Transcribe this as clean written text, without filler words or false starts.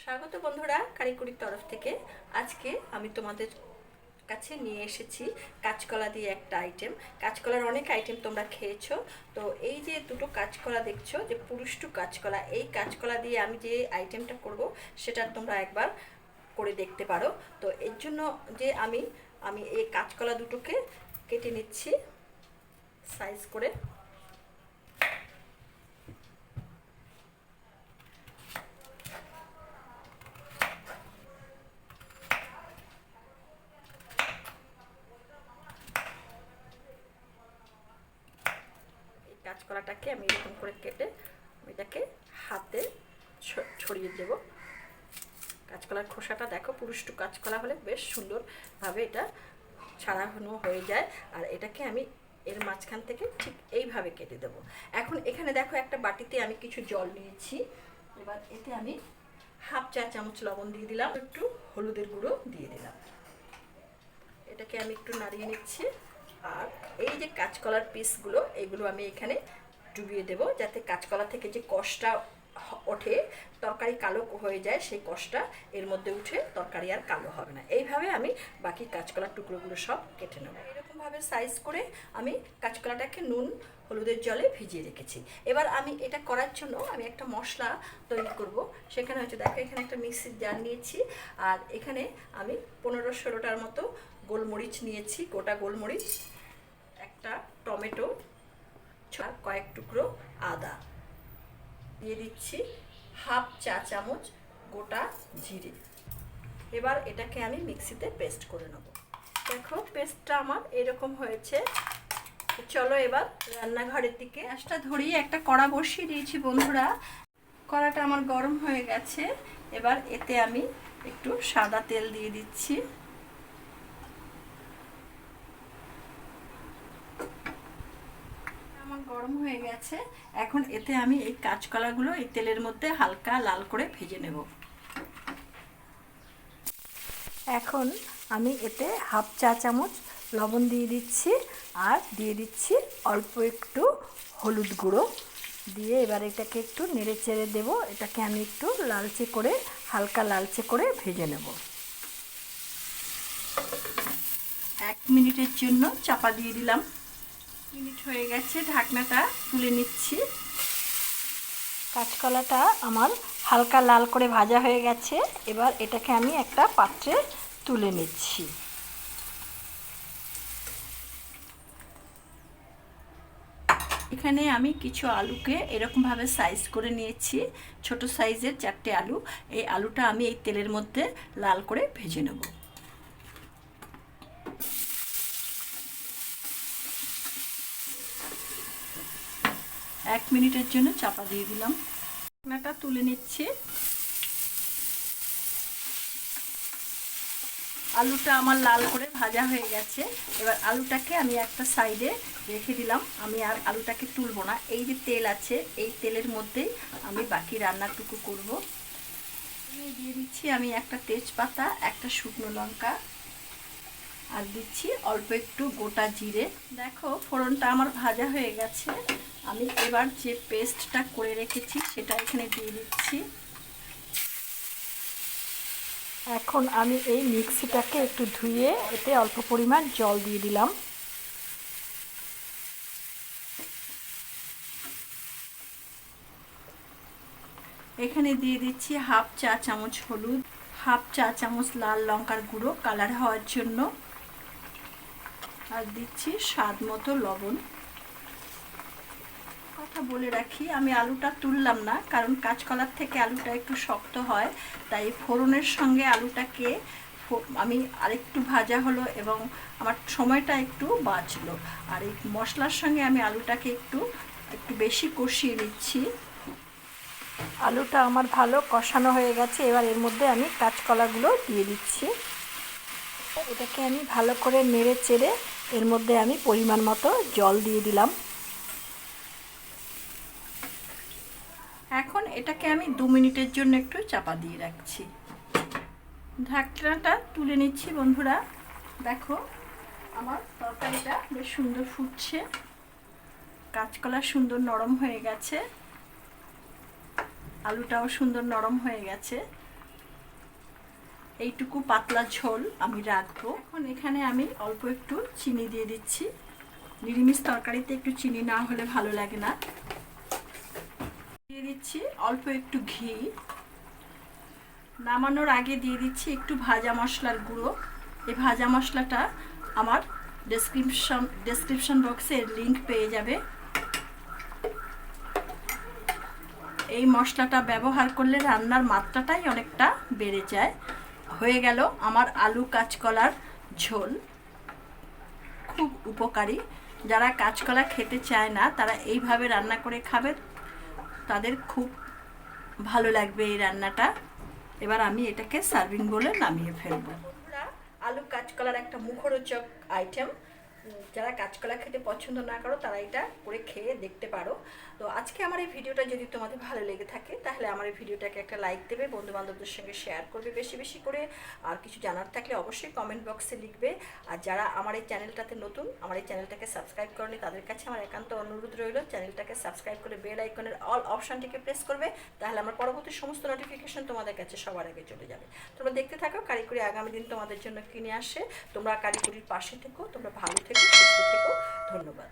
স্বাগত বন্ধুরা, কারিকুরির তরফ থেকে। আজকে আমি তোমাদের কাছে নিয়ে এসেছি কাঁচকলা দিয়ে একটা আইটেম। কাঁচকলার অনেক আইটেম তোমরা খেয়েছো, তো এই যে দুটো কাঁচকলা দেখছো, যে পুরুষ্টু কাঁচকলা, এই কাঁচকলা দিয়ে আমি যে আইটেমটা করব সেটা তোমরা একবার করে দেখতে পারো। তো এর জন্য যে আমি আমি এই কাঁচকলা দুটোকে কেটে নিচ্ছি সাইজ করে। কাঁচকলাটাকে আমি এরকম করে কেটে এটাকে হাতে ছড়িয়ে দেব। কাঁচকলার খোসাটা দেখো, পুরুষ্টু কাঁচকলা হলে বেশ সুন্দরভাবে এটা ছাড়ানো হয়ে যায়। আর এটাকে আমি এর মাঝখান থেকে ঠিক এইভাবে কেটে দেব। এখন এখানে দেখো একটা বাটিতে আমি কিছু জল নিয়েছি। এবার এতে আমি হাফ চা চামচ লবণ দিয়ে দিলাম, একটু হলুদের গুঁড়ো দিয়ে দিলাম। এটাকে আমি একটু নাড়িয়ে নিচ্ছি। আর এই যে কাঁচকলার পিসগুলো, এগুলো আমি এখানে ডুবিয়ে দেব, যাতে কাঁচকলা থেকে যে কষটা ওঠে, তরকারি কালো হয়ে যায়, সেই কষটা এর মধ্যে উঠে তরকারি আর কালো হবে না। এইভাবে আমি বাকি কাঁচকলার টুকরোগুলো সব কেটে নেব। এরকমভাবে সাইজ করে আমি কাঁচকলাটাকে নুন হলুদের জলে ভিজিয়ে রেখেছি। এবার আমি এটা করার জন্য আমি একটা মশলা তৈরি করব। সেখানে হচ্ছে দেখো, এখানে একটা মিক্সির জার নিয়েছি, আর এখানে আমি 15-16টার মতো গোলমরিচ নিয়েছি, গোটা গোলমরিচ, একটা টমেটো, আর কয়েক টুকরো আদা দিয়ে দিচ্ছি, হাফ চা চামচ গোটা জিরে। এবার এটাকে আমি মিক্সিতে পেস্ট করে নেব। দেখো পেস্টটা আমার এরকম হয়েছে। চলো এবার রান্নাঘরের দিকে। গ্যাসটা ধরিয়ে একটা কড়া বসিয়ে দিয়েছি বন্ধুরা। কড়াটা আমার গরম হয়ে গেছে। এবার এতে আমি একটু সাদা তেল দিয়ে দিচ্ছি। আমার গরম হয়ে গেছে। এখন এতে আমি এই কাঁচকলাগুলো এই তেলের মধ্যে হালকা লাল করে ভেজে নেব। এখন আমি এতে হাফ চা চামচ লবণ দিয়ে দিচ্ছি, আর দিয়ে দিচ্ছি অল্প একটু হলুদ গুঁড়ো দিয়ে এবার এটাকে একটু নেড়ে চেড়ে দেবো। এটাকে আমি একটু লালচে করে, হালকা লালচে করে ভেজে নেব। 1 মিনিটের জন্য চাপা দিয়ে দিলাম। মিনিট হয়ে গেছে, ঢাকনাটা তুলে নিচ্ছি। কাঁচকলাটা আমার হালকা লাল করে ভাজা হয়ে গেছে। এবার এটাকে আমি একটা পাত্রে তুলে নিচ্ছি। এখানে আমি কিছু আলুকে এরকমভাবে সাইজ করে নিয়েছি, ছোট সাইজের 4টে আলু। এই আলুটা আমি এই তেলের মধ্যে লাল করে ভেজে নেব। এক মিনিটের জন্য চাপা দিয়ে দিলাম। ঢাকনাটা তুলে নিচ্ছি। আলুটা আমার লাল করে ভাজা হয়ে গেছে। এবার আলুটাকে আমি একটা সাইডে রেখে দিলাম। আমি আর আলুটাকে তুলবো না। এই যে তেল আছে, এই তেলের মধ্যেই আমি বাকি রান্নাটুকু করব। দিয়ে দিচ্ছি আমি একটা তেজপাতা, একটা শুকনো লঙ্কা, আর দিচ্ছি অল্প একটু গোটা জিরে। দেখো ফোড়নটা আমার ভাজা হয়ে গেছে। আমি এবার যে পেস্টটা করে রেখেছি সেটা এখানে দিয়ে দিচ্ছি। এখন আমি এই মিক্সিটাকে একটু ধুয়ে এতে অল্প পরিমাণ জল দিয়ে দিলাম। এখানে দিয়ে দিচ্ছি হাফ চা চামচ হলুদ, হাফ চা চামচ লাল লঙ্কার গুঁড়ো কালার হওয়ার জন্য, আর দিচ্ছি স্বাদ মতো লবণ। কথা বলে রাখি, আমি আলুটা তুললাম না, কারণ কাঁচকলার থেকে আলুটা একটু শক্ত হয়, তাই ফোড়নের সঙ্গে আলুটাকে আমি আরেকটু ভাজা হলো এবং আমার সময়টা একটু বাঁচলো। আর এই মশলার সঙ্গে আমি আলুটাকে একটু বেশি কষিয়ে নিচ্ছি। আলুটা আমার ভালো কষানো হয়ে গেছে। এবার এর মধ্যে আমি কাঁচকলাগুলো দিয়ে দিচ্ছি। এটাকে আমি ভালো করে নেড়ে চেড়ে এর মধ্যে আমি পরিমাণ মতো জল দিয়ে দিলাম। এখন এটাকে আমি 2 মিনিটের জন্য একটু চাপা দিয়ে রাখছি। ঢাকনাটা তুলে নিচ্ছি বন্ধুরা। দেখো আমার তরকারিটা বেশ সুন্দর ফুটছে, কাঁচকলা সুন্দর নরম হয়ে গেছে, আলুটাও সুন্দর নরম হয়ে গেছে। এইটুকু পাতলা ঝোল আমি রাখবো। এখন এখানে আমি অল্প একটু চিনি দিয়ে দিচ্ছি। নিরামিষ তরকারিতে একটু চিনি না হলে ভালো লাগে না। দিয়ে দিচ্ছি অল্প একটু ঘি। নামানোর আগে দিয়ে দিচ্ছি একটু ভাজা মশলার গুঁড়ো। এই ভাজা মশলাটা আমার ডেসক্রিপশন বক্সে লিংক পেয়ে যাবে। এই মশলাটা ব্যবহার করলে রান্নার মাত্রাটাই অনেকটা বেড়ে যায়। হয়ে গেল আমার আলু কাঁচকলার ঝোল। খুব উপকারী। যারা কাঁচকলা খেতে চায় না তারা এইভাবে রান্না করে খাবে, তাদের খুব ভালো লাগবে এই রান্নাটা। এবার আমি এটাকে সার্ভিং বোলে নামিয়ে ফেলবো। আলু কাঁচকলার একটা মুখরোচক আইটেম। যারা কাঁচকলা খেতে পছন্দ না করো তারা এটা করে খেয়ে দেখতে পারো। তো আজকে আমার এই ভিডিওটা যদি তোমাদের ভালো লেগে থাকে তাহলে আমার এই ভিডিওটাকে একটা লাইক দেবে, বন্ধু বান্ধবদের সঙ্গে শেয়ার করবে বেশি বেশি করে। আর কিছু জানার থাকলে অবশ্যই কমেন্ট বক্সে লিখবে। আর যারা আমার এই চ্যানেলটাতে নতুন, আমার এই চ্যানেলটাকে সাবস্ক্রাইব করনি, তাদের কাছে আমার একান্ত অনুরোধ রইল চ্যানেলটাকে সাবস্ক্রাইব করে বেল আইকনের অল অপশানটিকে প্রেস করবে। তাহলে আমার পরবর্তী সমস্ত নোটিফিকেশন তোমাদের কাছে সবার আগে চলে যাবে। তোমরা দেখতে থাকো কারিকুরি আগামী দিন তোমাদের জন্য কিনে আসে। তোমরা কারিকুরির পাশে থেকো, তোমরা ভালো থেকো, সুস্থ থেকো। ধন্যবাদ।